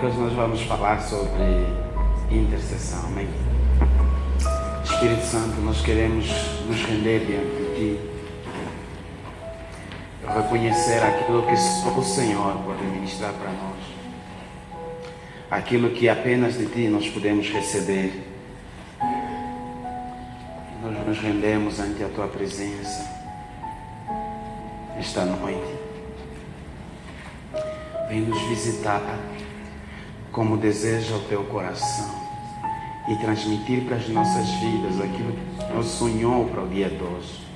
que hoje nós vamos falar sobre intercessão, amém? Espírito Santo, nós queremos nos render diante de Ti, reconhecer aquilo que só o Senhor pode ministrar para nós, aquilo que apenas de Ti nós podemos receber. Nós nos rendemos ante a Tua presença esta noite. Vem nos visitar como deseja o Teu coração e transmitir para as nossas vidas aquilo que Deus sonhou para o dia de hoje,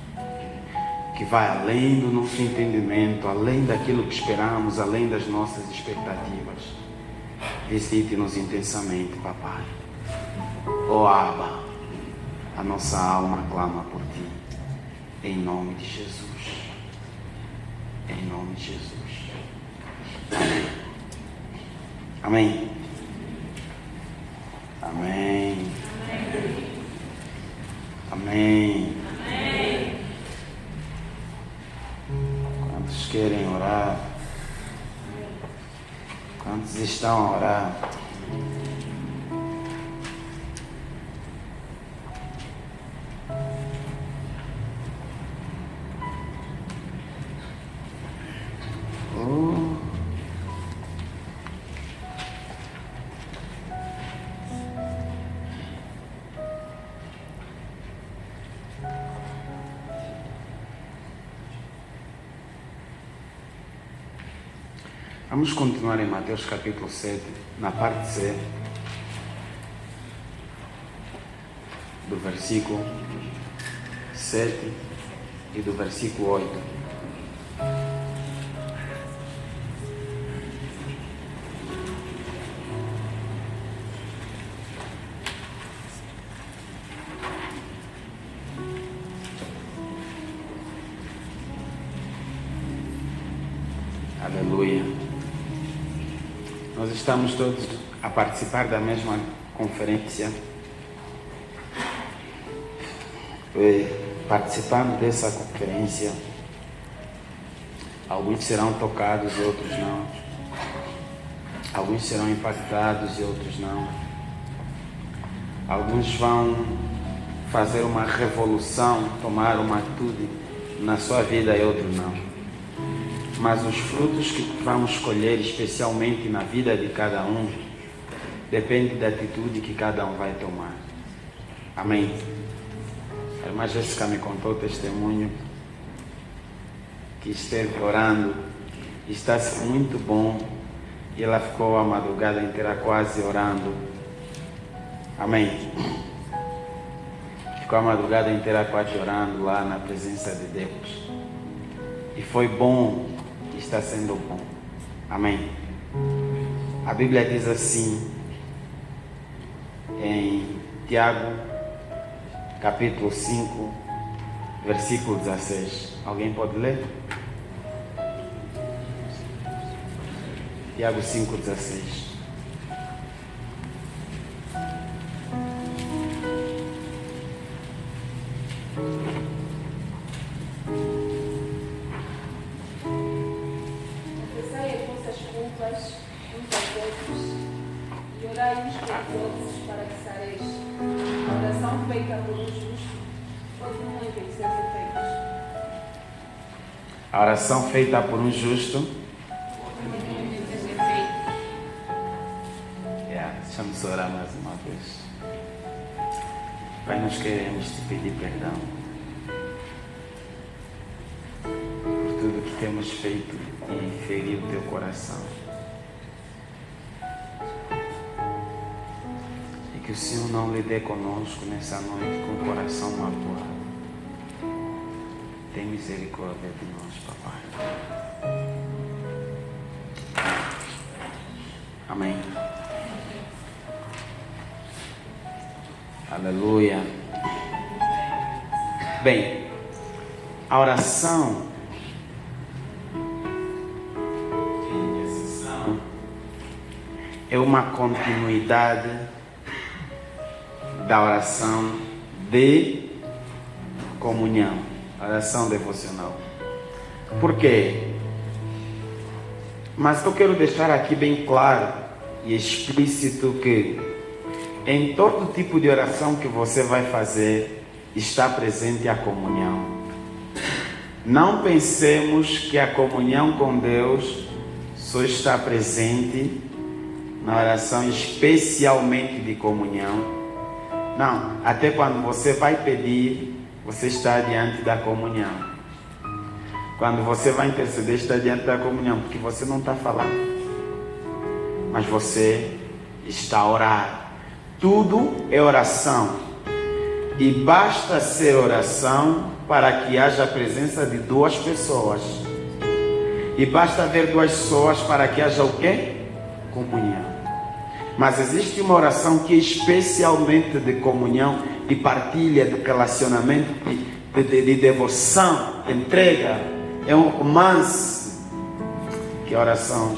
que vai além do nosso entendimento, além daquilo que esperamos, além das nossas expectativas. Visite-nos intensamente, Papai. Ó Abba, a nossa alma clama por Ti, em nome de Jesus, em nome de Jesus. Amém. Amém. Amém. Amém. Quantos querem orar? Quantos estão a orar? Vamos continuar em Mateus capítulo 7, na parte C, do versículo 7 e do versículo 8. Aleluia. Nós estamos todos a participar da mesma conferência, participando dessa conferência. Alguns serão tocados e outros não. Alguns serão impactados e outros não. Alguns vão fazer uma revolução, tomar uma atitude na sua vida e outros não. Mas os frutos que vamos colher, especialmente na vida de cada um, depende da atitude que cada um vai tomar. Amém? A irmã Jéssica me contou o testemunho que esteve orando, está muito bom, e ela ficou a madrugada inteira quase orando. Amém? Ficou a madrugada inteira quase orando lá na presença de Deus. E foi bom. Está sendo bom. Amém. A Bíblia diz assim em Tiago capítulo 5 versículo 16. Alguém pode ler? Tiago 5:16. A oração feita por um justo. Deixa-nos orar mais uma vez. Pai, nós queremos te pedir perdão por tudo que temos feito e ferido o teu coração. E que o Senhor não lide conosco nessa noite com o coração magoado. Tem misericórdia de nós, Papai. Amém. Aleluia. Bem, a oração é uma continuidade da oração de comunhão, oração devocional. Por quê? Mas eu quero deixar aqui bem claro e explícito que em todo tipo de oração que você vai fazer está presente a comunhão. Não pensemos que a comunhão com Deus só está presente na oração especialmente de comunhão. Não, até quando você vai pedir, você está diante da comunhão. Quando você vai interceder, está diante da comunhão, porque você não está falando, mas você está a orar. Tudo é oração, e basta ser oração para que haja a presença de duas pessoas, e basta haver duas pessoas para que haja o quê? Comunhão. Mas existe uma oração que é especialmente de comunhão, de partilha, de relacionamento, de devoção, de entrega. É um romance, que é a oração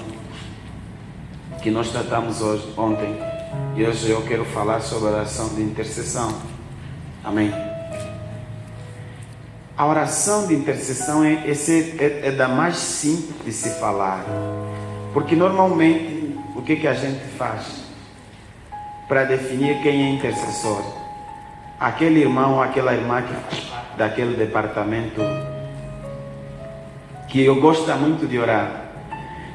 que nós tratamos ontem. E hoje eu quero falar sobre a oração de intercessão. Amém? A oração de intercessão é da mais simples de se falar. Porque normalmente, o que a gente faz para definir quem é intercessor? Aquele irmão ou aquela irmã que faz parte daquele departamento que eu gosto muito de orar.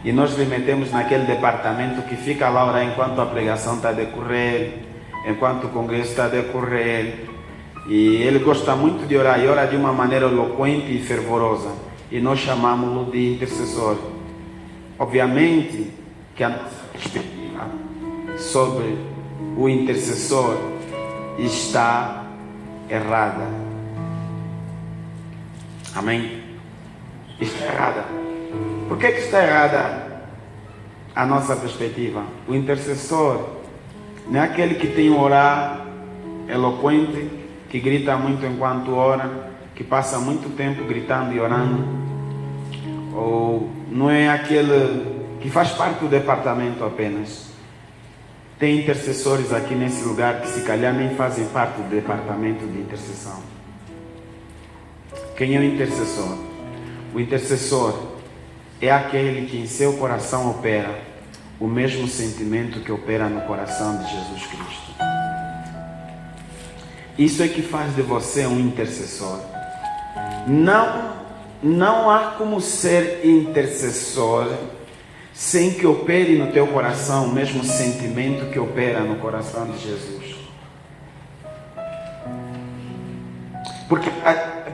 E nós lhe metemos naquele departamento que fica lá a orar enquanto a pregação está a decorrer, enquanto o congresso está a decorrer. E ele gosta muito de orar, e ora de uma maneira eloquente e fervorosa. E nós chamamos-lo de intercessor. Obviamente que a nossa perspectiva sobre o intercessor está errada. Amém? Está errada. Por que está errada a nossa perspectiva? O intercessor não é aquele que tem um orar eloquente, que grita muito enquanto ora, que passa muito tempo gritando e orando. Ou não é aquele que faz parte do departamento apenas. Tem intercessores aqui nesse lugar que se calhar nem fazem parte do departamento de intercessão. Quem é o intercessor? O intercessor é aquele que em seu coração opera o mesmo sentimento que opera no coração de Jesus Cristo. Isso é que faz de você um intercessor. Não há como ser intercessor sem que opere no teu coração o mesmo sentimento que opera no coração de Jesus. Porque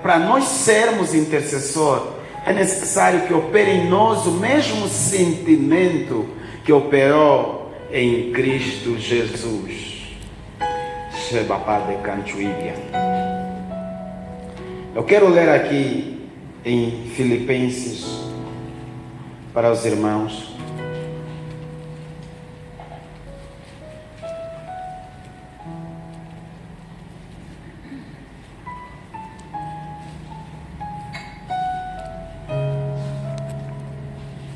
para nós sermos intercessor, é necessário que opere em nós o mesmo sentimento que operou em Cristo Jesus. Eu quero ler aqui em Filipenses para os irmãos.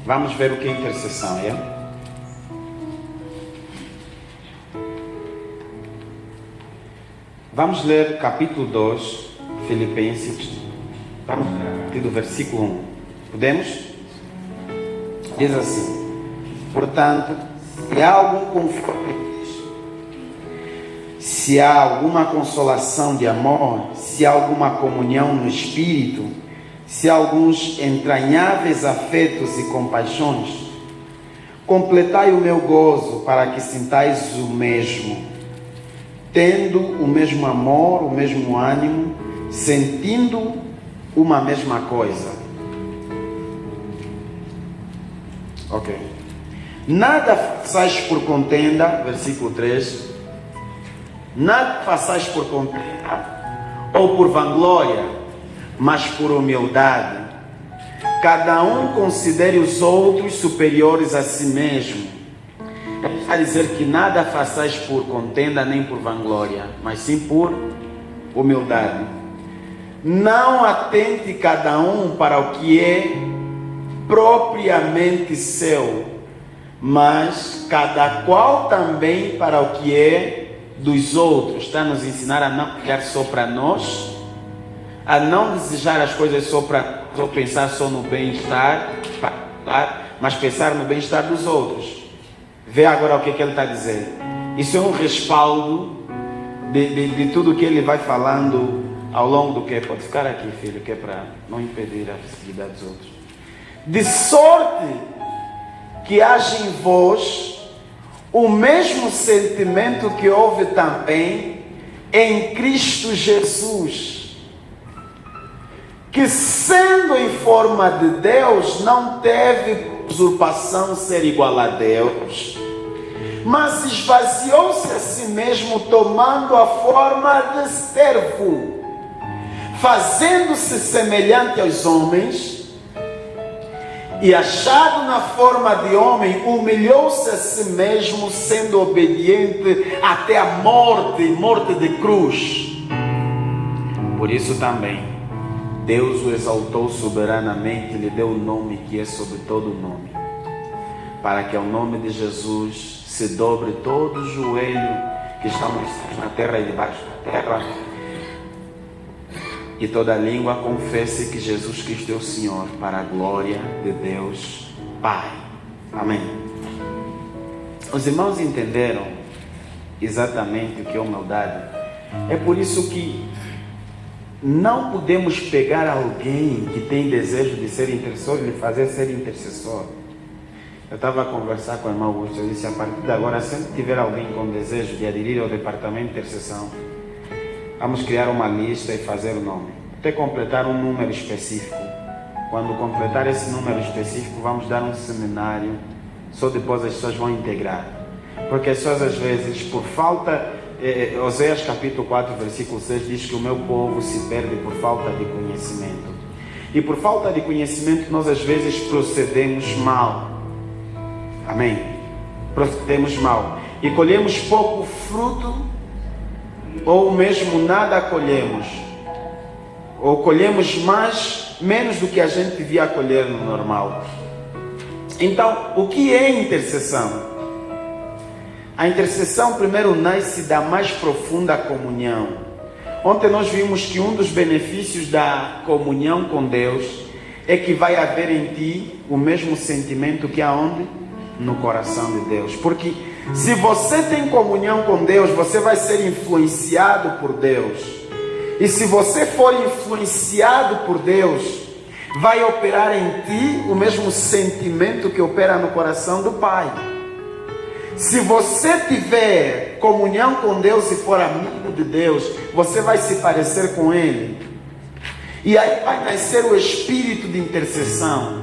Vamos ver o que é intercessão, é? Vamos ler capítulo 2, Filipenses. Vamos ler a partir do versículo 1. Podemos? Diz assim: portanto, se há algum conforto, se há alguma consolação de amor, se há alguma comunhão no Espírito, se há alguns entranháveis afetos e compaixões, completai o meu gozo para que sintais o mesmo, tendo o mesmo amor, o mesmo ânimo, sentindo uma mesma coisa. Ok. Nada façais por contenda, versículo 3. Nada façais por contenda ou por vanglória, mas por humildade. Cada um considere os outros superiores a si mesmo. Está a dizer que nada façais por contenda nem por vanglória, mas sim por humildade. Não atente cada um para o que é propriamente seu, mas cada qual também para o que é dos outros. Está a nos ensinar a não olhar só para nós, a não desejar as coisas só para ou pensar só no bem-estar, mas pensar no bem-estar dos outros. Vê agora o que ele está a dizer. Isso é um respaldo de tudo que ele vai falando ao longo do que. Pode ficar aqui, filho, que é para não impedir a visibilidade dos outros. De sorte que haja em vós o mesmo sentimento que houve também em Cristo Jesus, que sendo em forma de Deus, não teve usurpação ser igual a Deus, mas esvaziou-se a si mesmo, tomando a forma de servo, fazendo-se semelhante aos homens, e achado na forma de homem, humilhou-se a si mesmo, sendo obediente até a morte de cruz. Por isso também Deus o exaltou soberanamente e lhe deu o nome que é sobre todo o nome, para que ao nome de Jesus se dobre todo o joelho que está na terra e debaixo da terra, e toda língua confesse que Jesus Cristo é o Senhor, para a glória de Deus Pai. Amém. Os irmãos entenderam exatamente o que é humildade. É por isso que não podemos pegar alguém que tem desejo de ser intercessor e lhe fazer ser intercessor. Eu estava a conversar com o irmão Augusto, eu disse, a partir de agora, sempre tiver alguém com desejo de aderir ao departamento de intercessão, vamos criar uma lista e fazer o nome, até completar um número específico. Quando completar esse número específico, vamos dar um seminário, só depois as pessoas vão integrar. Porque as pessoas às vezes, por falta... Oséias capítulo 4, versículo 6 diz que o meu povo se perde por falta de conhecimento. E por falta de conhecimento nós às vezes procedemos mal. Amém? Procedemos mal. E colhemos pouco fruto, ou mesmo nada colhemos. Ou colhemos menos do que a gente devia colher no normal. Então, o que é intercessão? A intercessão primeiro nasce da mais profunda comunhão. Ontem nós vimos que um dos benefícios da comunhão com Deus é que vai haver em ti o mesmo sentimento que há onde? No coração de Deus. Porque se você tem comunhão com Deus, você vai ser influenciado por Deus. E se você for influenciado por Deus, vai operar em ti o mesmo sentimento que opera no coração do Pai. Se você tiver comunhão com Deus e for amigo de Deus, você vai se parecer com Ele. E aí vai nascer o espírito de intercessão.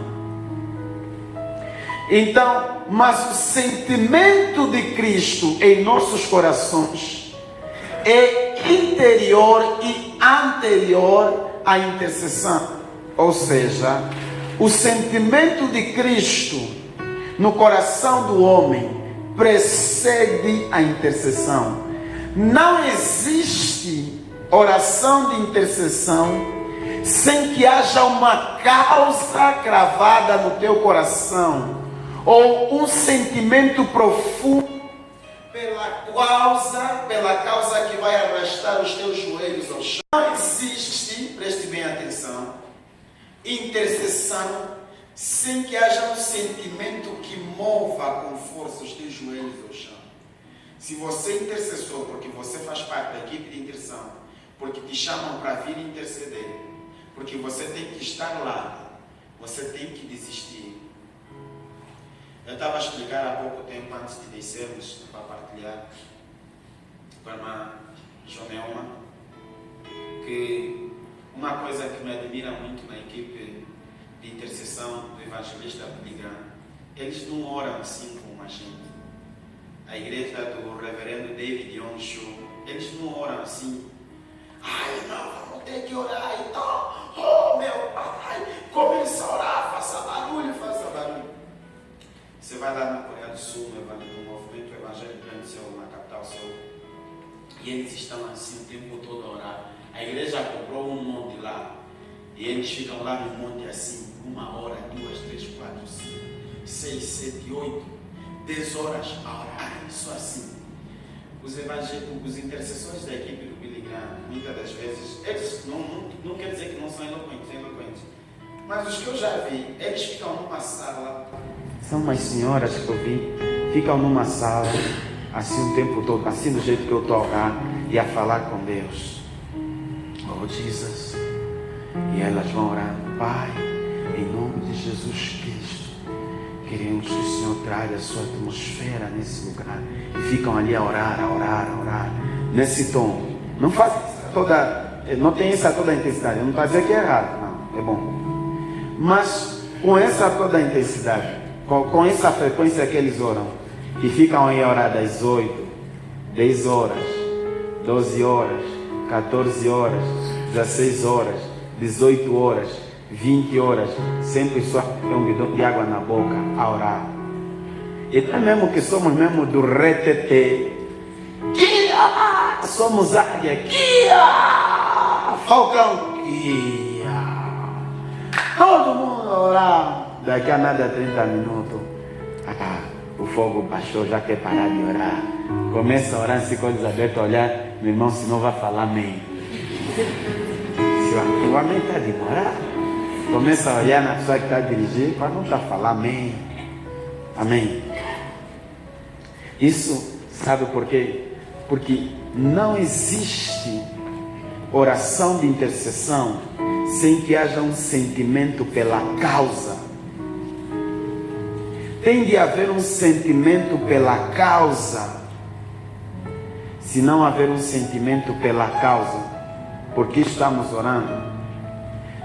Então, mas o sentimento de Cristo em nossos corações é interior e anterior à intercessão. Ou seja, o sentimento de Cristo no coração do homem precede a intercessão. Não existe oração de intercessão sem que haja uma causa cravada no teu coração, ou um sentimento profundo pela causa que vai arrastar os teus joelhos ao chão. Não existe, preste bem atenção, intercessão sem que haja um sentimento que mova com força os teus joelhos ao chão. Se você é intercessor, porque você faz parte da equipe de intercessão, porque te chamam para vir interceder, porque você tem que estar lá, você tem que desistir. Eu estava a explicar há pouco tempo, antes de descermos para partilhar com a irmã Joneuma, que uma coisa que me admira muito na equipe de intercessão do evangelista Billy Graham, eles não oram assim como a gente. A igreja do reverendo David Onshu, eles não oram assim. Ai, não, vamos ter que orar então. Oh, meu pai, começa a orar, faça barulho. Você vai lá na Coreia do Sul, no movimento evangélico grande Seul, na capital Seul, e eles estão assim o tempo todo a orar. A igreja comprou um monte lá, e eles ficam lá no monte assim, 1 hora, 2, 3, 4, 5, 6, 7, 8, 10 horas a orar, só assim. Os intercessores da equipe do Billy Graham, muitas das vezes, eles não quer dizer que não são eloquentes, mas os que eu já vi, eles ficam numa sala. São umas senhoras que eu vi, ficam numa sala, assim o tempo todo, assim do jeito que eu estou a orar e a falar com Deus. Oh Jesus. E elas vão orar: Pai, em nome de Jesus Cristo, queremos que o Senhor traga a sua atmosfera nesse lugar. E ficam ali a orar, nesse tom. Não faz toda, não tem essa toda a intensidade. Eu não estou a dizer que é errado, não, é bom. Mas com essa toda a intensidade, com essa frequência que eles oram, e ficam aí a orar das 8, 10 horas, 12 horas, 14 horas, 16 horas, 18 horas, 20 horas, sempre só tem um bidão de água na boca a orar. Então mesmo que somos mesmo do retetê, somos águia, falcão, todo mundo a orar. Daqui a nada 30 minutos, o fogo baixou, já quer parar de orar. Começa a orar assim com Elizabeth a olhar: meu irmão, senão vai falar amém. Se o amém está demorado, começa a olhar na pessoa que está dirigindo para não estar falando amém. Amém. Isso, sabe por quê? Porque não existe oração de intercessão sem que haja um sentimento pela causa. Tem de haver um sentimento pela causa. Se não haver um sentimento pela causa, porque estamos orando,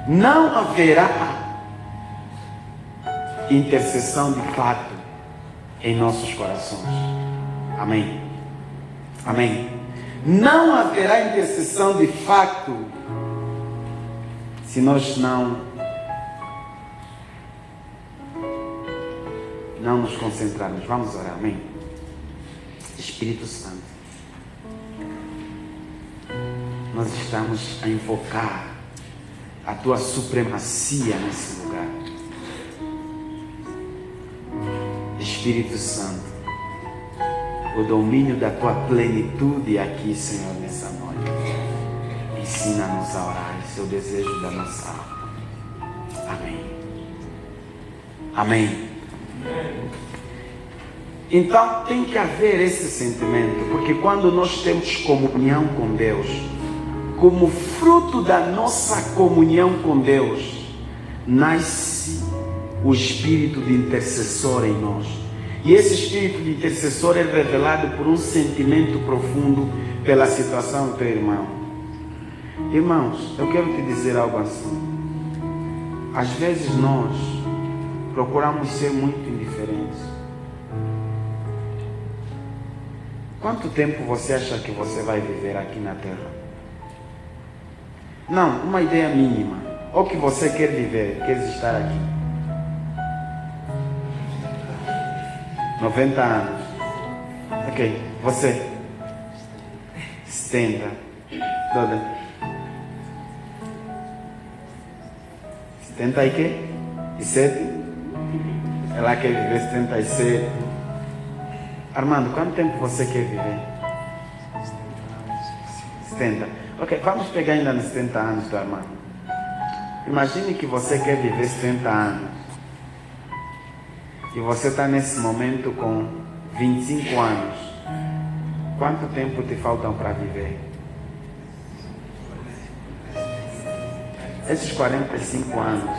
não haverá intercessão de fato em nossos corações. Amém. Amém. Não haverá intercessão de fato se nós não nos concentrarmos. Vamos orar. Amém. Espírito Santo, nós estamos a invocar a tua supremacia nesse lugar. Espírito Santo, o domínio da tua plenitude aqui, Senhor, nessa noite. Ensina-nos a orar, esse é o desejo da nossa alma. Amém. Amém. Então tem que haver esse sentimento, porque quando nós temos comunhão com Deus, como fruto da nossa comunhão com Deus, nasce o espírito de intercessor em nós. E esse espírito de intercessor é revelado por um sentimento profundo pela situação do teu irmão. Irmãos, eu quero te dizer algo assim. Às vezes nós procuramos ser muito indiferentes. Quanto tempo você acha que você vai viver aqui na Terra? Não, uma ideia mínima. Ou que você quer viver, quer estar aqui. 90 anos. Ok, você. 70. Toda. 70 e quê? E 7? Ela quer viver 77. Armando, quanto tempo você quer viver? 70. Ok, vamos pegar ainda nos 70 anos do Armando. Imagine que você quer viver 70 anos. E você está nesse momento com 25 anos. Quanto tempo te faltam para viver? Esses 45 anos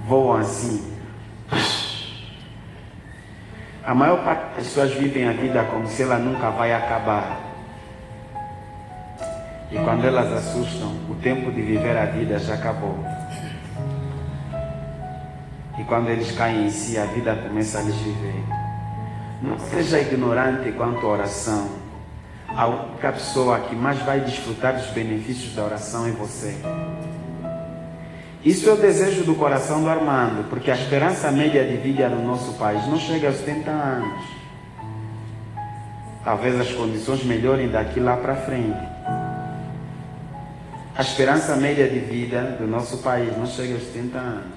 voam assim. A maior parte das pessoas vivem a vida como se ela nunca vai acabar. E quando elas assustam, o tempo de viver a vida já acabou. E quando eles caem em si, a vida começa a lhes viver. Não seja ignorante quanto à oração. A única pessoa que mais vai desfrutar dos benefícios da oração é você. Isso é o desejo do coração do Armando, porque a esperança média de vida no nosso país não chega aos 70 anos. Talvez as condições melhorem daqui lá para frente. A esperança média de vida do nosso país não chega aos 70 anos.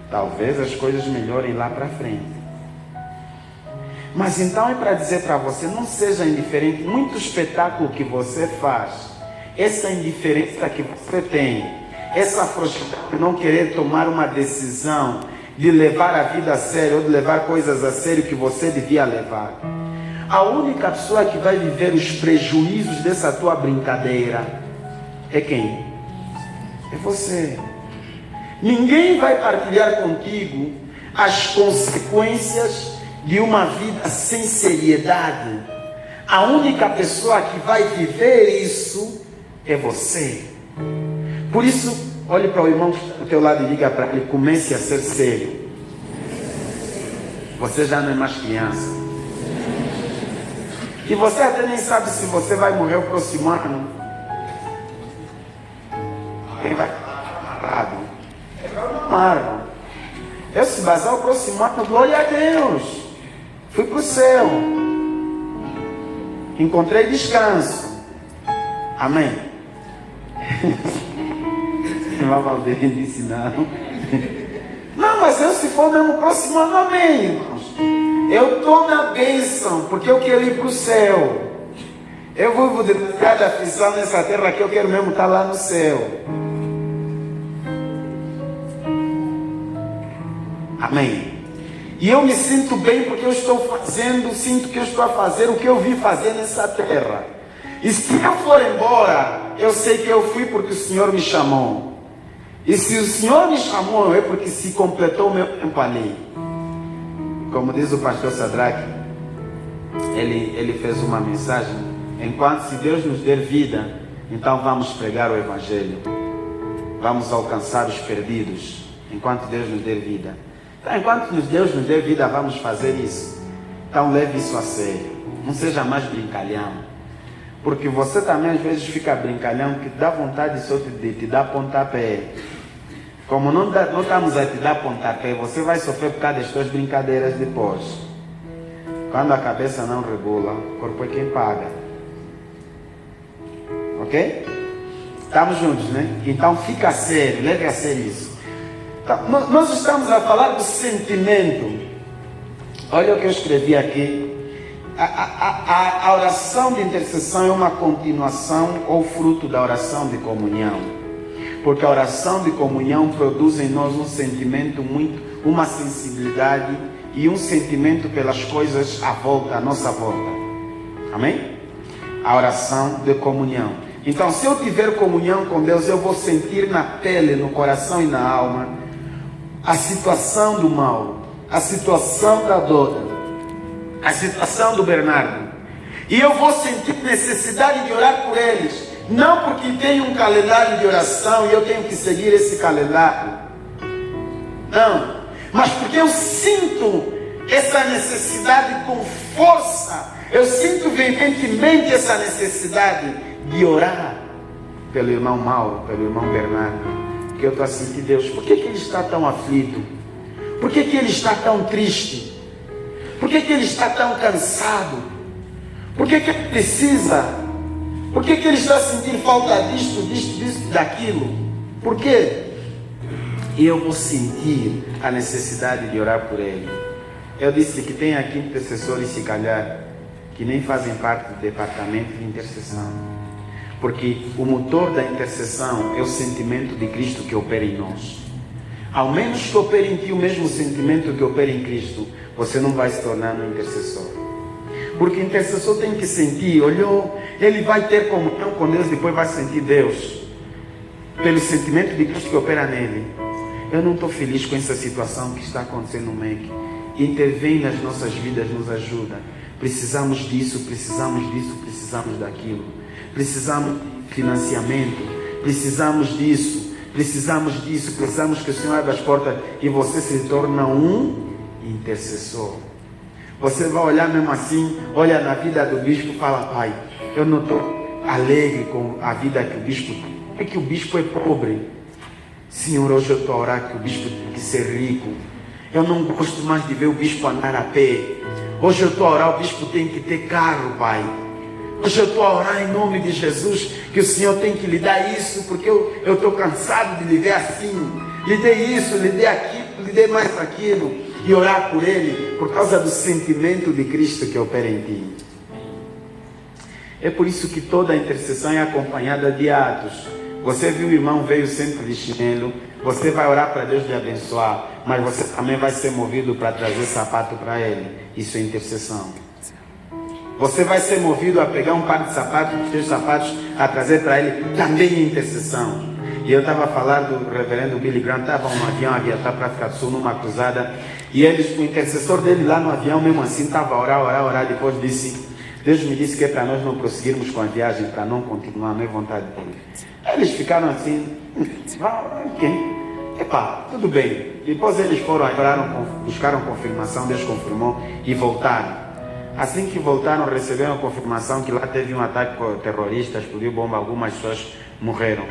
Talvez as coisas melhorem lá para frente. Mas então é para dizer para você, não seja indiferente. Muito espetáculo que você faz, essa indiferença que você tem, essa frustração de não querer tomar uma decisão de levar a vida a sério ou de levar coisas a sério que você devia levar. A única pessoa que vai viver os prejuízos dessa tua brincadeira é quem? É você. Ninguém vai partilhar contigo as consequências de uma vida sem seriedade. A única pessoa que vai viver isso é você. Por isso, olhe para o irmão que está do teu lado e diga para ele: comece a ser sério. Você já não é mais criança. E você até nem sabe se você vai morrer o próximo ano. Quem vai ficar amarrado? Amargo. Eu se basar o próximo ano, glória a Deus. Fui para o céu. Encontrei descanso. Amém. Irmã Valdeira disse não. Não, mas eu se for mesmo o próximo ano, amém, irmãos. Eu estou na bênção, porque eu quero ir para o céu. Eu vou de cada aflição nessa terra que eu quero mesmo estar lá no céu. Amém. E eu me sinto bem porque eu estou fazendo, sinto que eu estou a fazer o que eu vim fazer nessa terra. E se eu for embora, eu sei que eu fui porque o Senhor me chamou. E se o Senhor me chamou, é porque se completou o meu tempo ali. Como diz o pastor Sadraque, ele fez uma mensagem: enquanto se Deus nos der vida, então vamos pregar o Evangelho. Vamos alcançar os perdidos, enquanto Deus nos der vida. Então, enquanto Deus nos der vida, vamos fazer isso. Então leve isso a sério. Não seja mais brincalhão. Porque você também às vezes fica brincalhão que dá vontade só de te dar pontapé. Como não estamos a te dar pontapé, você vai sofrer por causa das suas brincadeiras depois. Quando a cabeça não regula, o corpo é quem paga. Ok? Estamos juntos, né? Então fica sério, leve a sério isso. Então, nós estamos a falar do sentimento. Olha o que eu escrevi aqui. A oração de intercessão é uma continuação ou fruto da oração de comunhão. Porque a oração de comunhão produz em nós um sentimento uma sensibilidade e um sentimento pelas coisas à nossa volta. Amém? A oração de comunhão. Então, se eu tiver comunhão com Deus, eu vou sentir na pele, no coração e na alma a situação do mal, a situação da dor, a situação do Bernardo. E eu vou sentir necessidade de orar por eles. Não porque tem um calendário de oração e eu tenho que seguir esse calendário. Não. Mas porque eu sinto essa necessidade com força. Eu sinto veementemente essa necessidade de orar pelo irmão Mauro, pelo irmão Bernardo. Que eu estou assim, Deus, por que ele está tão aflito? Por que ele está tão triste? Por que ele está tão cansado? Por que ele precisa? Por que ele está sentindo falta disto, daquilo? Por quê? E eu vou sentir a necessidade de orar por ele. Eu disse que tem aqui intercessores, se calhar, que nem fazem parte do departamento de intercessão. Porque o motor da intercessão é o sentimento de Cristo que opera em nós. Ao menos que opere em ti o mesmo sentimento que opera em Cristo, você não vai se tornar um intercessor. Porque o intercessor tem que sentir, olhou, ele vai ter comunhão com Deus, depois vai sentir Deus. Pelo sentimento de Cristo que opera nele. Eu não estou feliz com essa situação que está acontecendo no MEC. Intervém nas nossas vidas, nos ajuda. Precisamos disso, precisamos daquilo. Precisamos de financiamento, precisamos disso, precisamos que o Senhor abra as portas e você se torna um intercessor. Você vai olhar mesmo assim, olha na vida do bispo e fala: pai, eu não estou alegre com a vida que o bispo tem. É que o bispo é pobre. Senhor, hoje eu estou a orar que o bispo tem que ser rico. Eu não gosto mais de ver o bispo andar a pé. Hoje eu estou a orar, o bispo tem que ter carro, pai. Hoje eu estou a orar em nome de Jesus, que o Senhor tem que lhe dar isso, porque eu estou cansado de lhe ver assim. Lhe dê isso, lhe dê aquilo, lhe dê mais aquilo. E orar por ele, por causa do sentimento de Cristo que opera em ti. É por isso que toda a intercessão é acompanhada de atos. Você viu o irmão veio sempre de chinelo, você vai orar para Deus lhe abençoar. mas você também vai ser movido para trazer sapato para ele. Isso é intercessão. Você vai ser movido a pegar um par de sapatos, os teus sapatos, a trazer para ele, também é intercessão. E eu estava falando do reverendo Billy Graham, estava no avião a viajar para a África do Sul, numa cruzada, e o intercessor dele lá no avião, mesmo assim, estava a orar, depois disse, Deus me disse que é para nós não prosseguirmos com a viagem, para não continuar, não é vontade dele. Aí eles ficaram assim, ok, tudo bem. Depois eles foram, buscaram confirmação, Deus confirmou e voltaram. Assim que voltaram, receberam a confirmação que lá teve um ataque terrorista, explodiu bomba, algumas pessoas morreram.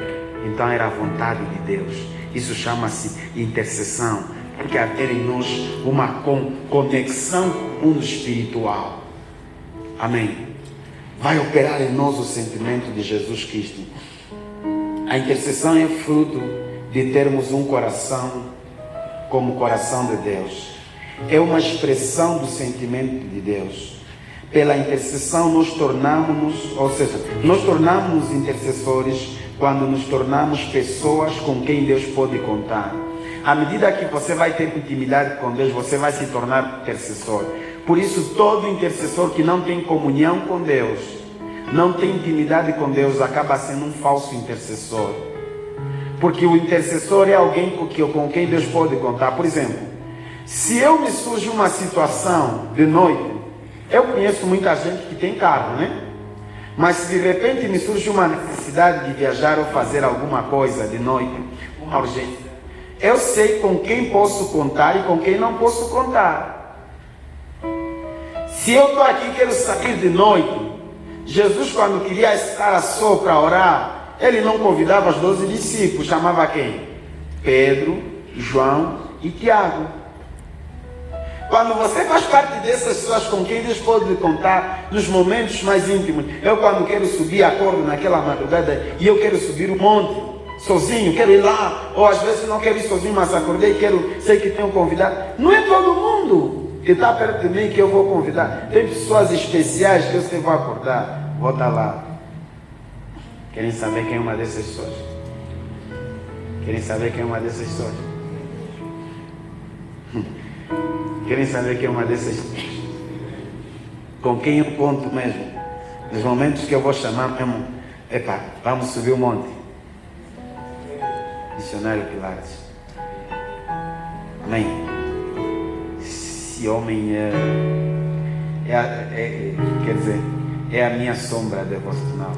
Então era a vontade de Deus. Isso chama-se intercessão, porque haver em nós uma conexão com o mundo espiritual. Amém. Vai operar em nós o sentimento de Jesus Cristo. A intercessão é fruto de termos um coração como o coração de Deus. É uma expressão do sentimento de Deus. Pela intercessão nós tornamos intercessores quando nos tornamos pessoas com quem Deus pode contar. À medida que você vai ter intimidade com Deus, você vai se tornar intercessor. Por isso, todo intercessor que não tem comunhão com Deus, não tem intimidade com Deus, acaba sendo um falso intercessor. Porque o intercessor é alguém com quem Deus pode contar. Por exemplo, se eu me surge uma situação de noite, eu conheço muita gente que tem carro, né? Mas se de repente me surge uma necessidade de viajar ou fazer alguma coisa de noite, uma urgência, eu sei com quem posso contar e com quem não posso contar. Se eu estou aqui e quero sair de noite, Jesus, quando queria estar só para orar, ele não convidava os 12 discípulos, chamava quem? Pedro, João e Tiago. Quando você faz parte dessas pessoas com quem Deus pode contar nos momentos mais íntimos. Eu quando quero subir, acordo naquela madrugada e eu quero subir o monte, sozinho, quero ir lá. Ou às vezes não quero ir sozinho, mas acordei e sei que tenho convidado. Não é todo mundo que está perto de mim que eu vou convidar. Tem pessoas especiais que eu sei vou acordar. Vou estar lá. Querem saber quem é uma dessas pessoas? Querem saber quem é uma dessas pessoas? Querem saber quem é uma dessas pessoas? Com quem eu conto mesmo? Nos momentos que eu vou chamar mesmo, vamos subir o monte. Missionário Pilares. Amém. Esse homem é a minha sombra devocional.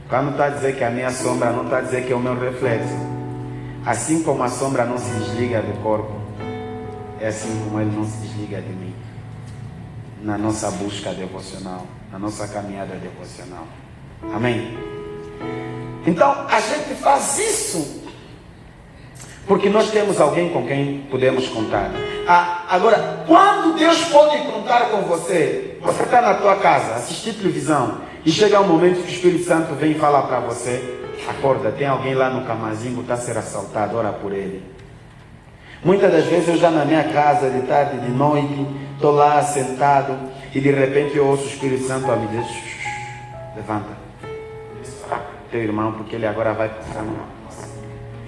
Quando está a dizer que é a minha sombra, não está a dizer que é o meu reflexo. Assim como a sombra não se desliga do corpo, é assim como ele não se desliga de mim. Na nossa busca devocional, na nossa caminhada devocional. Amém? Então, a gente faz isso porque nós temos alguém com quem podemos contar. Agora, quando Deus pode contar com você, você está na tua casa, assistir televisão, e chega um momento que o Espírito Santo vem falar para você, acorda, tem alguém lá no Camazingo, está a ser assaltado, ora por ele. Muitas das vezes eu já na minha casa, de tarde, de noite, estou lá sentado, e de repente eu ouço o Espírito Santo a me dizer, levanta, teu irmão, porque ele agora vai passar uma.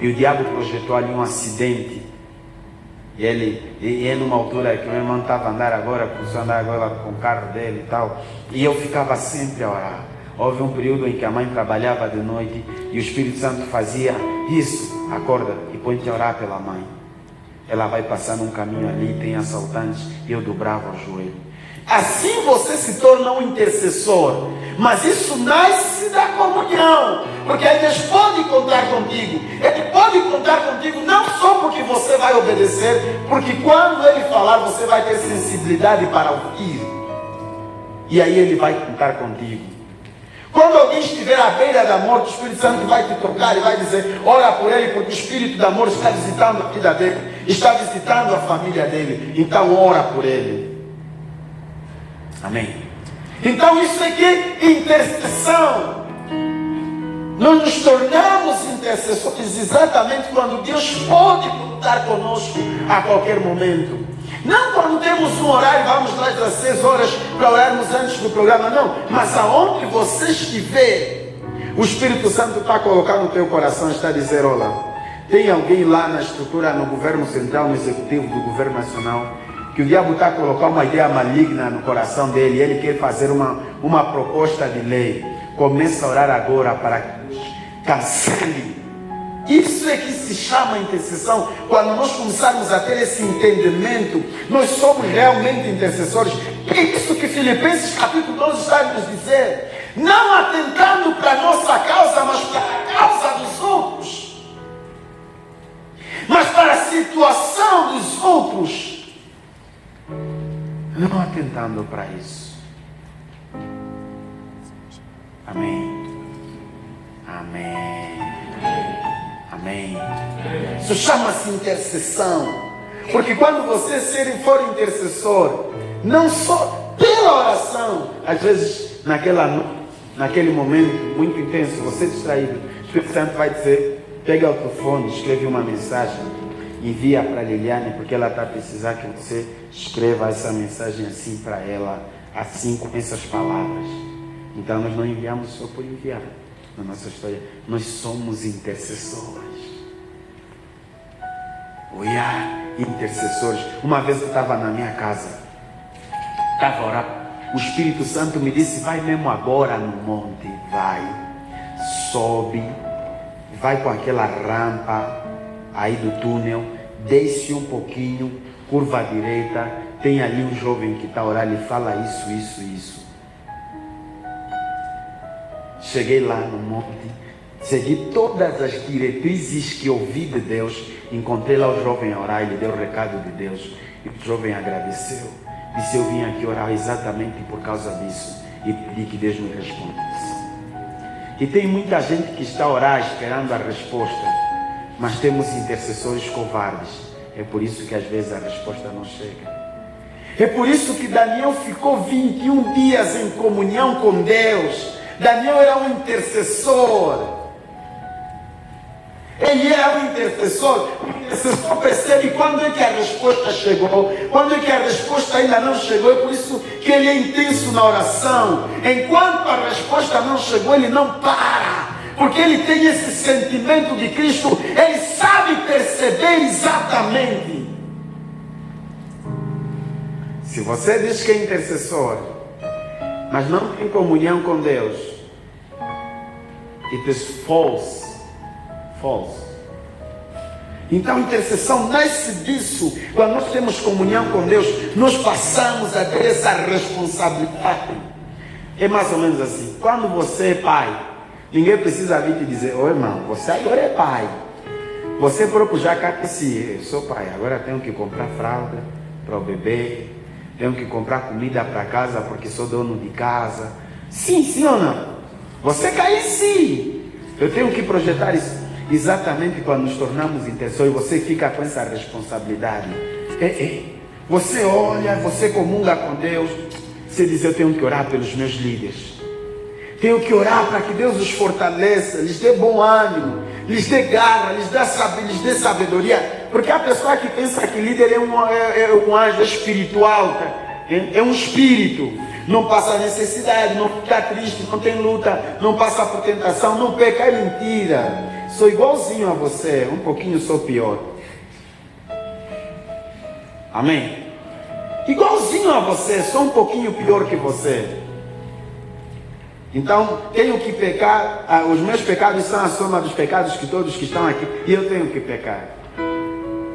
E o diabo projetou ali um acidente. E é numa altura que o meu irmão estava a andar agora, começou a andar agora com o carro dele e tal. E eu ficava sempre a orar. Houve um período em que a mãe trabalhava de noite e o Espírito Santo fazia isso. Acorda e põe-te a orar pela mãe. Ela vai passar num caminho ali, tem assaltantes, e eu dobrava o joelho. Assim você se torna um intercessor. Mas isso nasce da comunhão. Porque Deus pode contar contigo. Ele pode contar contigo não só porque você vai obedecer, porque quando Ele falar você vai ter sensibilidade para ouvir. E aí Ele vai contar contigo. Quando alguém estiver à beira da morte, o Espírito Santo vai te tocar e vai dizer, ora por ele, porque o Espírito da morte está visitando a vida dele, está visitando a família dele. Então ora por ele. Amém. Então isso aqui é intercessão. Nós nos tornamos intercessores exatamente quando Deus pode contar conosco a qualquer momento. Não quando temos um horário, vamos lá às 6 horas para orarmos antes do programa, não. Mas aonde você estiver, o Espírito Santo está colocando no teu coração, está a dizer, olha, Tem alguém lá na estrutura, no governo central, no executivo do governo nacional, que o diabo está a colocar uma ideia maligna no coração dele, e ele quer fazer uma proposta de lei. Começa a orar agora para cancele. Isso é que se chama intercessão. Quando nós começarmos a ter esse entendimento, nós somos realmente intercessores. É isso que Filipenses capítulo 12 está a nos dizer. Não atentando para a nossa causa, mas para a causa dos outros. Mas para a situação dos outros. Não atentando para isso. Amém. Amém. Amém. Isso chama-se intercessão. Porque quando você for intercessor, não só pela oração, às vezes naquele momento muito intenso, você distraído, o Espírito Santo vai dizer, pega o telefone, escreve uma mensagem, envia para a Liliane, porque ela está a precisar que você escreva essa mensagem assim para ela, assim com essas palavras. Então nós não enviamos só por enviar. Na nossa história, nós somos intercessores. Intercessores. Uma vez eu estava na minha casa, estava orando, o Espírito Santo me disse, vai mesmo agora no monte, vai, sobe, vai com aquela rampa aí do túnel, desce um pouquinho, curva à direita, tem ali um jovem que está orando, ele fala isso. Cheguei lá no monte, segui todas as diretrizes que ouvi de Deus, encontrei lá o jovem a orar, ele deu o recado de Deus, e o jovem agradeceu, disse, eu vim aqui orar exatamente por causa disso, e pedi que Deus me respondesse. E tem muita gente que está a orar esperando a resposta, mas temos intercessores covardes, é por isso que às vezes a resposta não chega. É por isso que Daniel ficou 21 dias em comunhão com Deus. Daniel era um intercessor. Ele era um intercessor. O intercessor percebe quando é que a resposta chegou, quando é que a resposta ainda não chegou. É por isso que ele é intenso na oração. Enquanto a resposta não chegou, ele não para. Porque ele tem esse sentimento de Cristo. Ele sabe perceber exatamente. Se você diz que é intercessor, mas não tem comunhão com Deus, it is false. Então a intercessão nasce disso. Quando nós temos comunhão com Deus, nós passamos a ter essa responsabilidade. É mais ou menos assim. Quando você é pai, ninguém precisa vir te dizer, ô irmão, você agora é pai. Você próprio já cata assim, eu sou pai, agora tenho que comprar fralda para o bebê, tenho que comprar comida para casa porque sou dono de casa. Sim ou não? Você cai sim. Eu tenho que projetar isso. Exatamente quando nos tornamos intercessores, você fica com essa responsabilidade. Você olha, você comunga com Deus. Você diz, eu tenho que orar pelos meus líderes. Tenho que orar para que Deus os fortaleça, lhes dê bom ânimo, lhes dê garra, lhes dê sabedoria. Porque a pessoa que pensa que líder é um anjo espiritual, é um espírito, não passa necessidade, não fica triste, não tem luta, não passa por tentação, não peca, é mentira. Sou igualzinho a você, um pouquinho sou pior. Amém? Igualzinho a você, sou um pouquinho pior que você. Então, tenho que pecar, os meus pecados são a soma dos pecados que todos que estão aqui, e eu tenho que pecar,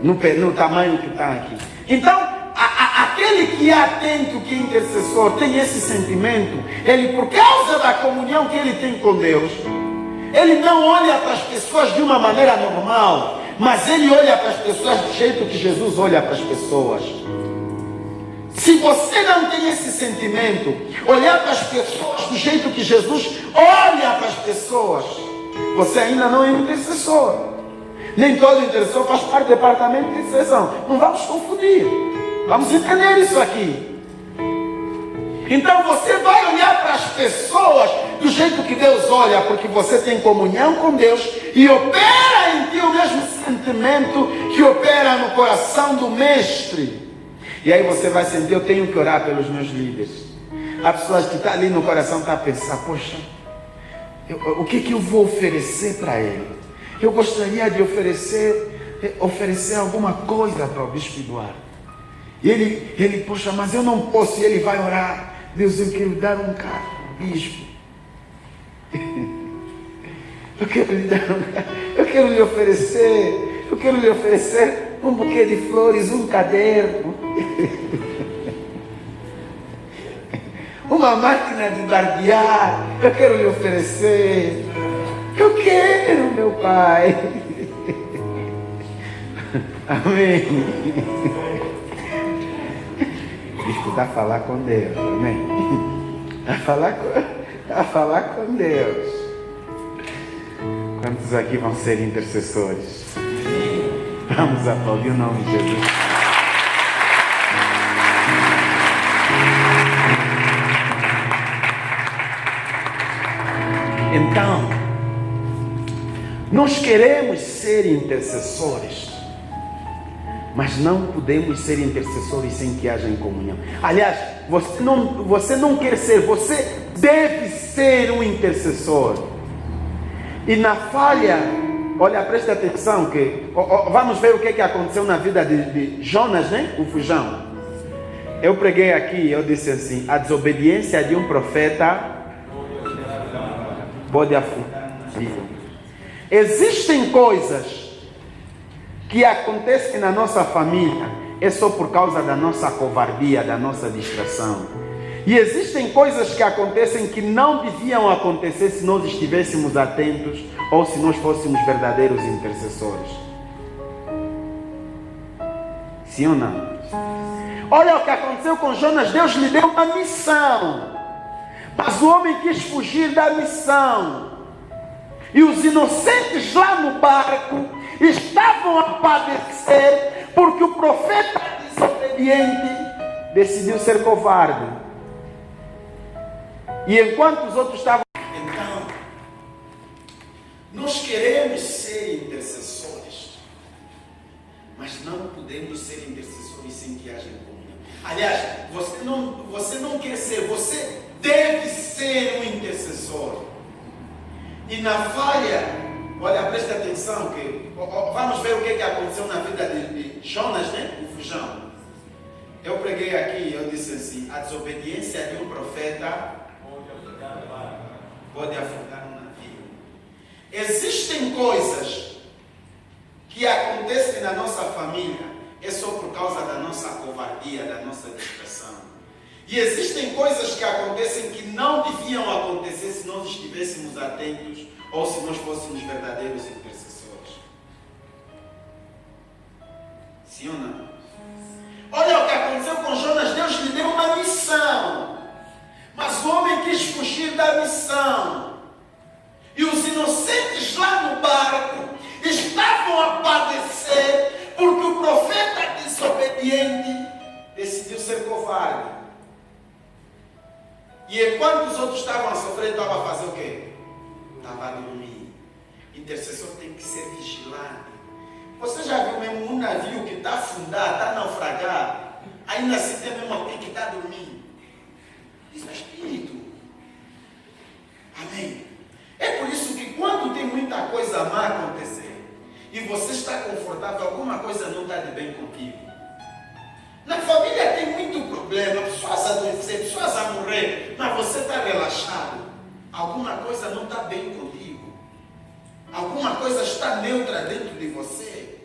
no tamanho que está aqui. Então, aquele que é atento, que é intercessor, tem esse sentimento, ele, por causa da comunhão que ele tem com Deus, ele não olha para as pessoas de uma maneira normal, mas ele olha para as pessoas do jeito que Jesus olha para as pessoas. Se você não tem esse sentimento, olhar para as pessoas do jeito que Jesus olha para as pessoas, você ainda não é um intercessor. Nem todo intercessor faz parte do departamento de intercessão. Não vamos confundir. Vamos entender isso aqui. Então você vai olhar para as pessoas do jeito que Deus olha, porque você tem comunhão com Deus e opera em ti o mesmo sentimento que opera no coração do Mestre. E aí você vai sentir, eu tenho que orar pelos meus líderes. Há pessoas que estão ali no coração, estão a pensar, poxa, o que eu vou oferecer para ele? Eu gostaria de oferecer alguma coisa para o Bispo Eduardo. E ele, poxa, mas eu não posso. E ele vai orar. Deus, eu quero dar um carro, Bispo. Eu quero lhe dar um carro. Eu quero lhe oferecer um buquê de flores, um caderno. Uma máquina de barbear. Eu quero lhe oferecer. Eu quero, meu Pai. Amém. Bispo está a falar com Deus. Amém. A falar com Deus. Quantos aqui vão ser intercessores? Vamos aplaudir o nome de Jesus. Então, nós queremos ser intercessores, mas não podemos ser intercessores sem que haja comunhão. Aliás, você não quer ser, você deve ser um intercessor. E na falha, olha, preste atenção que vamos ver o que aconteceu na vida de Jonas, né? O fujão. Eu preguei aqui, eu disse assim: a desobediência de um profeta pode afundar. Existem coisas que acontecem na nossa família, é só por causa da nossa covardia, da nossa distração. E existem coisas que acontecem que não deviam acontecer se nós estivéssemos atentos ou se nós fôssemos verdadeiros intercessores. Sim ou não? Olha o que aconteceu com Jonas. Deus lhe deu uma missão, mas o homem quis fugir da missão. E os inocentes lá no barco estavam a padecer porque o profeta desobediente decidiu ser covarde. E enquanto os outros estavam... Então, nós queremos ser intercessores, mas não podemos ser intercessores sem que haja comunhão. Aliás, você não quer ser, você deve ser um intercessor. E na falha, olha, preste atenção que vamos ver o que aconteceu na vida de Jonas, né? O fujão. Eu preguei aqui, eu disse assim: a desobediência de um profeta pode afundar um navio. Existem coisas que acontecem na nossa família, é só por causa da nossa covardia, da nossa distração. E existem coisas que acontecem que não deviam acontecer se nós estivéssemos atentos ou se nós fôssemos verdadeiros intercessores. Sim ou não? Olha o que aconteceu com Jonas. Deus lhe deu uma missão, mas o homem quis fugir da missão. E os inocentes lá no barco estavam a padecer porque o profeta desobediente decidiu ser covarde. E enquanto os outros estavam a sofrer, estava a fazer o quê? Estava a dormir. Intercessor tem que ser vigilante. Você já viu mesmo um navio que está afundado, está naufragado, ainda assim tem mesmo alguém que está dormindo? Isso é espírito. Amém? É por isso que quando tem muita coisa má acontecer e você está confortável, alguma coisa não está de bem contigo. Na família tem muito problema, pessoas a adoecer, pessoas a morrer, mas você está relaxado. Alguma coisa não está bem contigo. Alguma coisa está neutra dentro de você.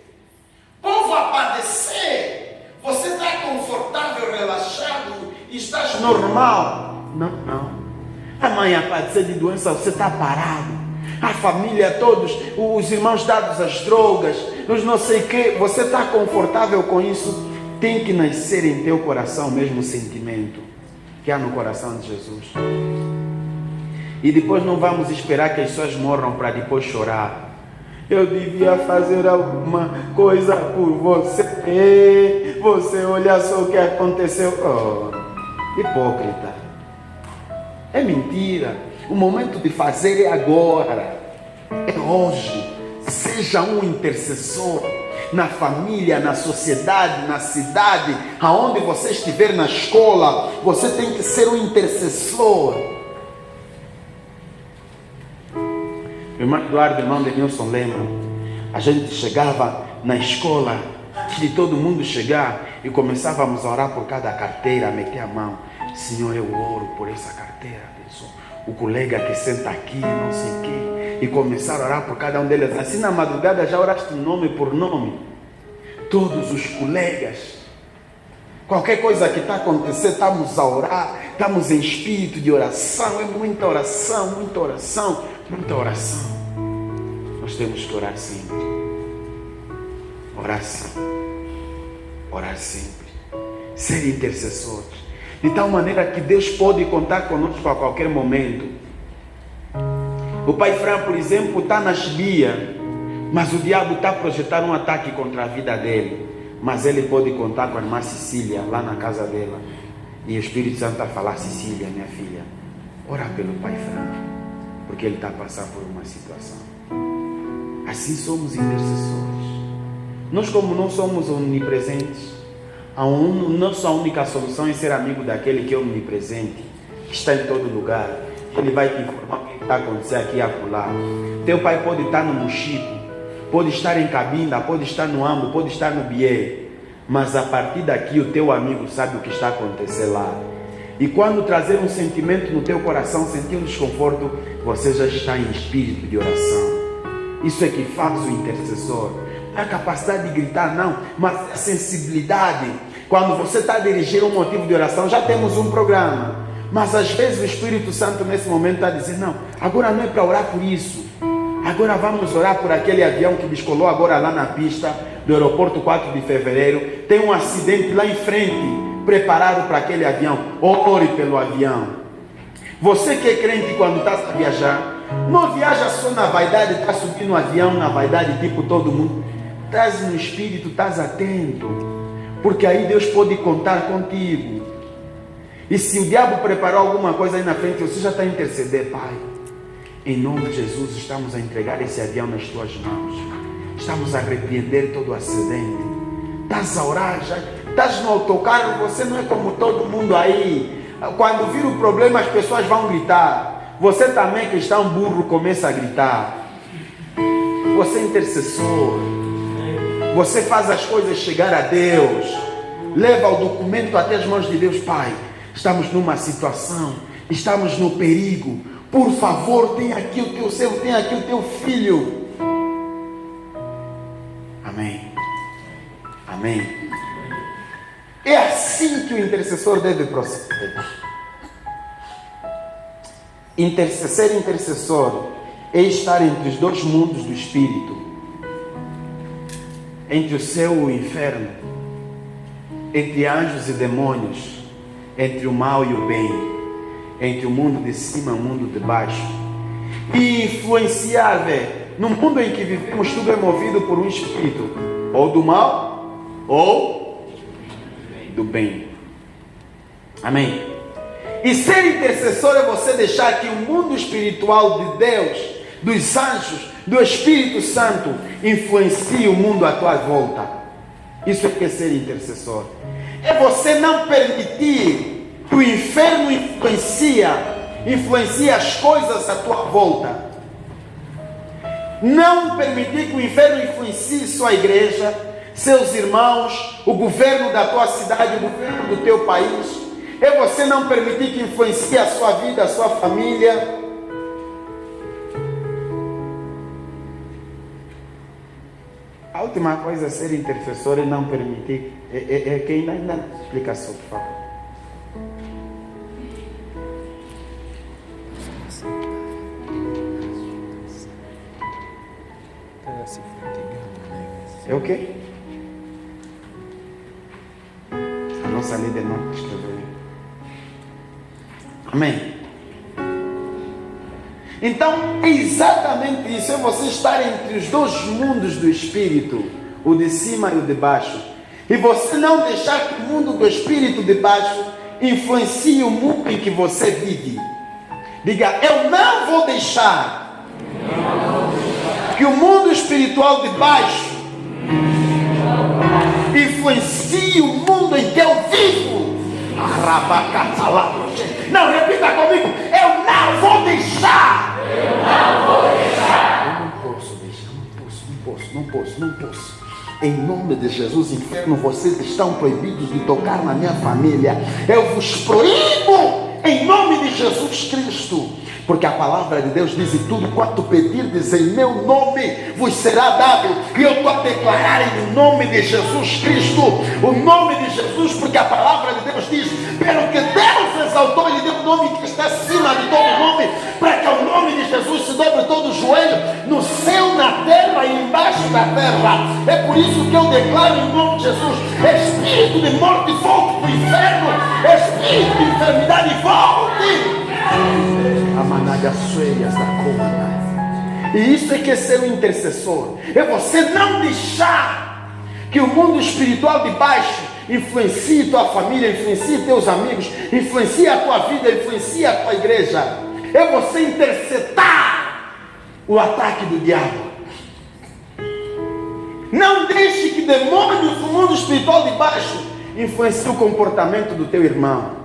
Povo a padecer, você está confortável, relaxado e está normal. Não. A mãe a padecer de doença, você está parado. A família, todos, os irmãos dados às drogas, os não sei o que, você está confortável com isso. Tem que nascer em teu coração o mesmo sentimento que há no coração de Jesus. E depois não vamos esperar que as pessoas morram para depois chorar. Eu devia fazer alguma coisa por você. Você olha só o que aconteceu. Oh, hipócrita. É mentira. O momento de fazer é agora. É hoje. Seja um intercessor. Na família, na sociedade, na cidade, aonde você estiver, na escola, você tem que ser um intercessor. 1 irmão Eduardo e o irmão Denilson lembram. A gente chegava na escola, antes de todo mundo chegar, e começávamos a orar por cada carteira, a meter a mão. Senhor, eu oro por essa carteira, abençoa. O colega que senta aqui, não sei o quê. E começar a orar por cada um deles. Assim na madrugada já oraste nome por nome. Todos os colegas. Qualquer coisa que está acontecendo, estamos a orar. Estamos em espírito de oração. É muita oração, muita oração, muita oração. Nós temos que orar sempre. Orar sempre. Orar sempre. Ser intercessores. De tal maneira que Deus pode contar conosco a qualquer momento. O pai Fran, por exemplo, está na Chibia, mas o diabo está a projetar um ataque contra a vida dele. Mas ele pode contar com a irmã Cecília, lá na casa dela. E o Espírito Santo está a falar: Cecília, minha filha, ora pelo pai Fran, porque ele está a passar por uma situação. Assim somos intercessores. Nós, como não somos onipresentes, nossa única solução é ser amigo daquele que é onipresente, que está em todo lugar. Ele vai te informar o que está acontecendo aqui e acolá. Teu pai pode estar no Mochico, pode estar em Cabinda, pode estar no Ambo, pode estar no Bié, mas a partir daqui o teu amigo sabe o que está acontecendo lá. E quando trazer um sentimento no teu coração, sentir um desconforto, você já está em espírito de oração. Isso é que faz o intercessor. Não é a capacidade de gritar, não, mas a sensibilidade. Quando você está a dirigir um motivo de oração, já temos um programa. Mas às vezes o Espírito Santo nesse momento está dizendo: não, agora não é para orar por isso. Agora vamos orar por aquele avião que descolou agora lá na pista do aeroporto 4 de fevereiro. Tem um acidente lá em frente, preparado para aquele avião. Ore pelo avião. Você que é crente, quando está a viajar, não viaja só na vaidade, está subindo no avião na vaidade, tipo todo mundo. Estás no espírito, estás atento, porque aí Deus pode contar contigo. E se o diabo preparou alguma coisa aí na frente, você já está a interceder: Pai, em nome de Jesus, estamos a entregar esse avião nas tuas mãos. Estamos a repreender todo o acidente. Estás a orar, já estás no autocarro, você não é como todo mundo aí. Quando vir o problema, as pessoas vão gritar. Você também, cristão burro, começa a gritar. Você é intercessor. Você faz as coisas chegar a Deus. Leva o documento até as mãos de Deus. Pai, estamos numa situação, estamos no perigo. Por favor, tem aqui o teu servo, tem aqui o teu filho. Amém. Amém. É assim que o intercessor deve proceder. Ser intercessor é estar entre os dois mundos do espírito, entre o céu e o inferno, entre anjos e demônios, entre o mal e o bem, entre o mundo de cima e o mundo de baixo, e influenciar, no mundo em que vivemos, tudo é movido por um espírito, ou do mal, ou do bem. Amém? E ser intercessor é você deixar que o mundo espiritual de Deus, dos anjos, do Espírito Santo, influencie o mundo à tua volta. Isso é que é ser intercessor. É você não permitir que o inferno influencie as coisas à tua volta. Não permitir que o inferno influencie sua igreja, seus irmãos, o governo da tua cidade, o governo do teu país. É você não permitir que influencie a sua vida, a sua família. A última coisa é ser intercessor e não permitir. Quem ainda não explica só, por favor. É o quê? A nossa líder não escreveu. Amém? Então, é exatamente isso. É você estar entre os dois mundos do Espírito, o de cima e o de baixo. E você não deixar que o mundo do Espírito de baixo influencie o mundo em que você vive. Diga: eu não vou deixar que o mundo espiritual de baixo influencie o mundo em que eu vivo. Não, repita comigo: eu não vou deixar. Eu não vou deixar não posso. Em nome de Jesus, inferno, vocês estão proibidos de tocar na minha família. Eu vos proíbo em nome de Jesus Cristo. Porque a palavra de Deus diz: e tudo quanto pedirdes em meu nome vos será dado. E eu estou a declarar em nome de Jesus Cristo, o nome de Jesus, porque a palavra de Deus diz: pelo que Deus exaltou, Ele deu um nome que está acima de todo nome, para que ao nome de Jesus se dobre todo o joelho, no céu, na terra e embaixo da terra. É por isso que eu declaro em nome de Jesus: espírito de morte, volte para o inferno. Espírito de enfermidade, volte. E isso é que é ser um intercessor. É você não deixar que o mundo espiritual de baixo influencie tua família, influencie teus amigos, influencie a tua vida, influencie a tua igreja. É você interceptar o ataque do diabo. Não deixe que demônios do mundo espiritual de baixo influenciem o comportamento do teu irmão.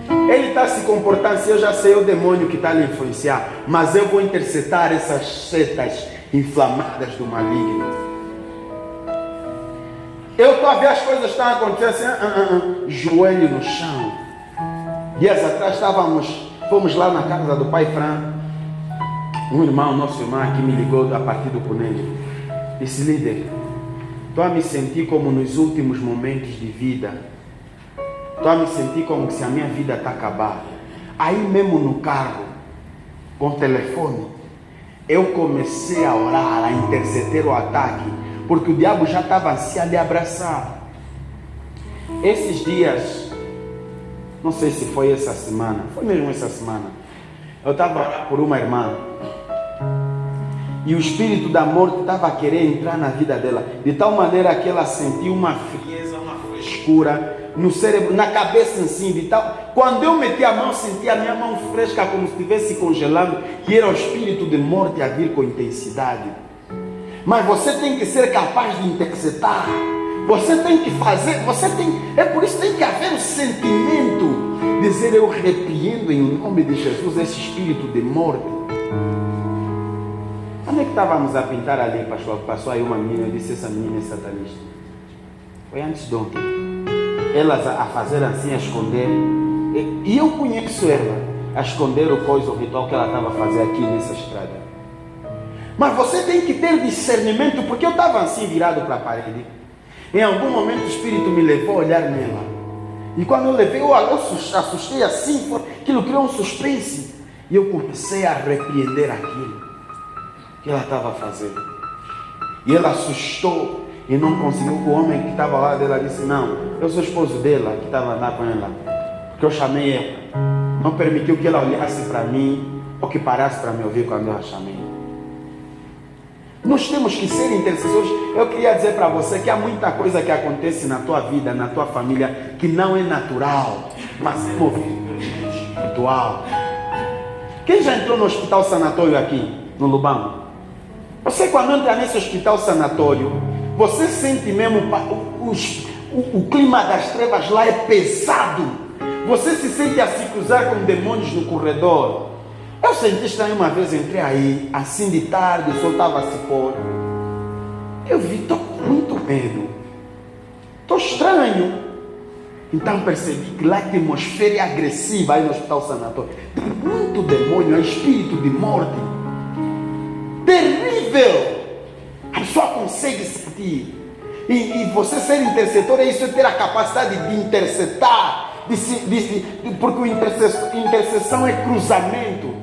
Ele está se comportando assim, eu já sei o demônio que está a lhe influenciar, mas eu vou interceptar essas setas inflamadas do maligno. Eu estou a ver as coisas estão acontecendo assim, joelho no chão. Dias atrás fomos lá na casa do pai Fran. Um irmão, nosso irmão aqui me ligou a partir do Cunene. Disse: líder, estou a me sentir como nos últimos momentos de vida. Estou a me sentir como se a minha vida está acabada. Aí mesmo no carro, com o telefone, eu comecei a orar, a interceder o ataque, porque o diabo já estava assim a lhe abraçar. Esses dias, não sei se foi essa semana, foi mesmo essa semana, eu estava orando por uma irmã, e o espírito da morte estava a querer entrar na vida dela, de tal maneira que ela sentiu uma frieza, uma frescura no cérebro, na cabeça assim, de tal. Quando eu meti a mão, senti a minha mão fresca, como se estivesse congelando, e era o espírito de morte a vir com intensidade. Mas você tem que ser capaz de interceptar. Você tem que fazer, é por isso que tem que haver o sentimento, dizer: eu repreendo em nome de Jesus esse espírito de morte. Onde é que estávamos a pintar ali, pastor? Passou aí uma menina, eu disse: essa menina é satanista. Foi antes de ontem. Elas a fazer assim, a esconder. E eu conheço ela, a esconder o ritual que ela estava a fazer aqui nessa estrada. Mas você tem que ter discernimento, porque eu estava assim virado para a parede. Em algum momento o Espírito me levou a olhar nela. E quando eu levei, eu assustei assim, aquilo criou um suspense. E eu comecei a repreender aquilo que ela estava fazendo. E ela assustou. E não conseguiu. O homem que estava lá dela disse: não, eu sou esposo dela, que estava lá com ela, porque eu chamei ela. Não permitiu que ela olhasse para mim ou que parasse para me ouvir quando eu a chamei. Nós temos que ser intercessores. Eu queria dizer para você que há muita coisa que acontece na tua vida, na tua família, que não é natural, mas é movido espiritual. Quem já entrou no hospital sanatório aqui, no Lubão? Você, quando entra nesse hospital sanatório, você sente mesmo o clima das trevas lá é pesado. Você se sente a se cruzar com demônios no corredor. Eu senti estranho uma vez, entrei aí, assim de tarde, o sol estava a se pôr. Eu vi, estou com muito medo. Estou estranho. Então percebi que lá a atmosfera é agressiva aí no hospital sanatório. Tem muito demônio, é espírito de morte. Terrível. A pessoa consegue sentir. E você ser intercessor é isso, é ter a capacidade de interceptar. Porque intercessão é cruzamento.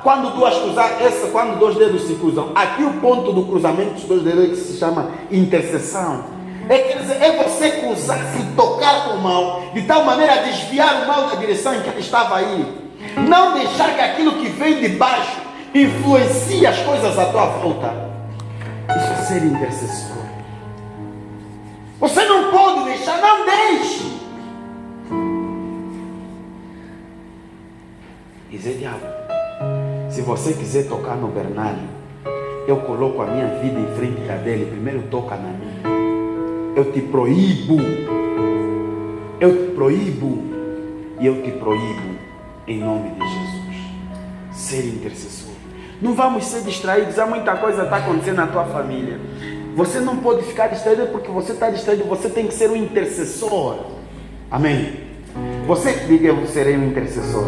Quando duas quando dois dedos se cruzam, aqui o ponto do cruzamento dos dois dedos é que se chama intercessão. Quer dizer, é você cruzar, se tocar com o mal, de tal maneira a desviar o mal da direção em que ele estava aí. Não deixar que aquilo que vem de baixo influencia as coisas à tua volta. Isso é ser intercessor. Você não pode deixar, não deixe. Dizer: diabo, se você quiser tocar no Bernardo, eu coloco a minha vida em frente da dele, primeiro toca na minha. Eu te proíbo. Eu te proíbo. E eu te proíbo em nome de Jesus. Ser intercessor. Não vamos ser distraídos. Há muita coisa que está acontecendo na tua família. Você não pode ficar distraído porque você está distraído. Você tem que ser um intercessor. Amém? Você diga, eu serei um intercessor.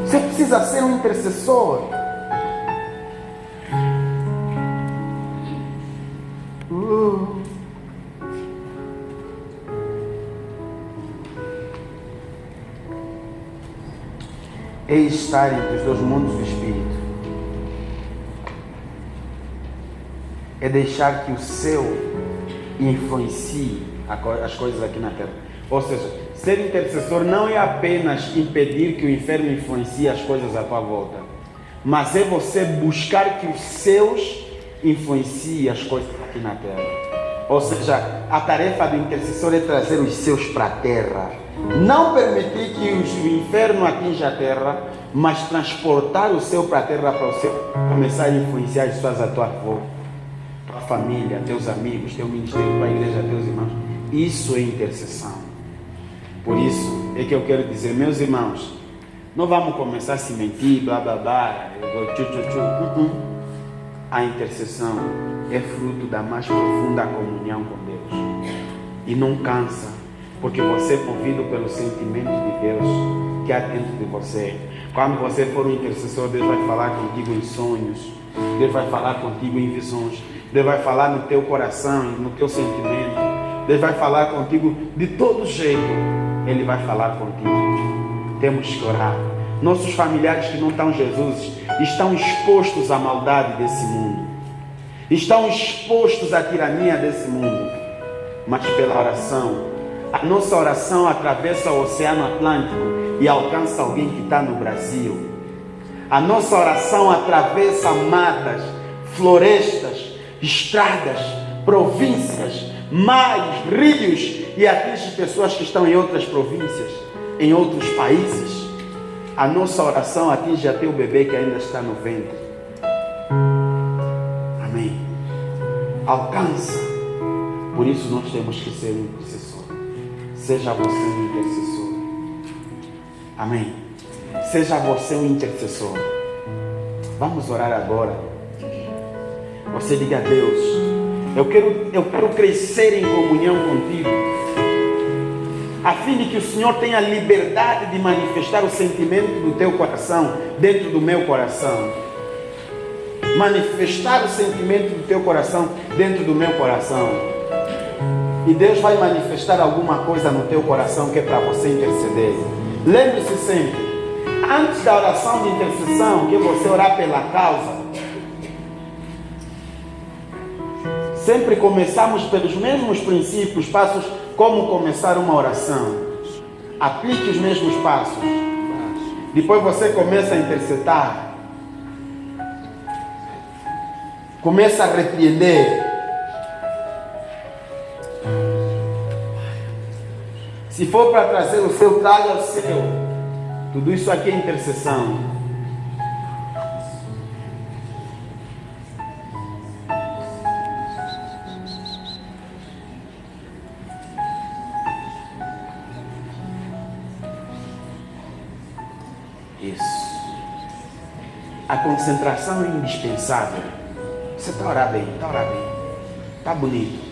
Você precisa ser um intercessor. É estar entre os dois mundos do Espírito. É deixar que o céu influencie as coisas aqui na terra. Ou seja, ser intercessor não é apenas impedir que o inferno influencie as coisas à tua volta, mas é você buscar que os céus influenciem as coisas aqui na terra. Ou seja, a tarefa do intercessor é trazer os céus para a terra. Não permitir que o inferno atinja a terra, mas transportar o céu para a terra, para o céu começar a influenciar as pessoas à tua volta, tua família, teus amigos, teu ministério, tua igreja, teus irmãos. Isso é intercessão. Por isso é que eu quero dizer, meus irmãos, não vamos começar a se mentir, blá blá blá, A intercessão é fruto da mais profunda comunhão com Deus. E não cansa, porque você é movido pelo sentimento de Deus que há dentro de você. Quando você for um intercessor, Deus vai falar contigo em sonhos, Deus vai falar contigo em visões, Deus vai falar no teu coração, no teu sentimento, Deus vai falar contigo de todo jeito. Ele vai falar contigo. Temos que orar. Nossos familiares que não estão em Jesus estão expostos à maldade desse mundo, estão expostos à tirania desse mundo, mas pela oração, a nossa oração atravessa o Oceano Atlântico e alcança alguém que está no Brasil. A nossa oração atravessa matas, florestas, estradas, províncias, mares, rios e atinge pessoas que estão em outras províncias, em outros países. A nossa oração atinge até o bebê que ainda está no ventre. Amém. Alcança. Por isso nós temos que ser um intercessor. Seja você um intercessor. Amém. Seja você um intercessor. Vamos orar agora. Você diga a Deus, eu quero crescer em comunhão contigo, a fim de que o Senhor tenha liberdade de manifestar o sentimento do teu coração dentro do meu coração. Manifestar o sentimento do teu coração dentro do meu coração. E Deus vai manifestar alguma coisa no teu coração que é para você interceder. Lembre-se sempre, antes da oração de intercessão, que você orar pela causa, sempre começamos pelos mesmos princípios, passos, como começar uma oração. Aplique os mesmos passos. Depois você começa a interceder. Começa a repreender. Se for para trazer o seu, traga o seu. Tudo isso aqui é intercessão. Isso. A concentração é indispensável. Você está orando bem, está bonito.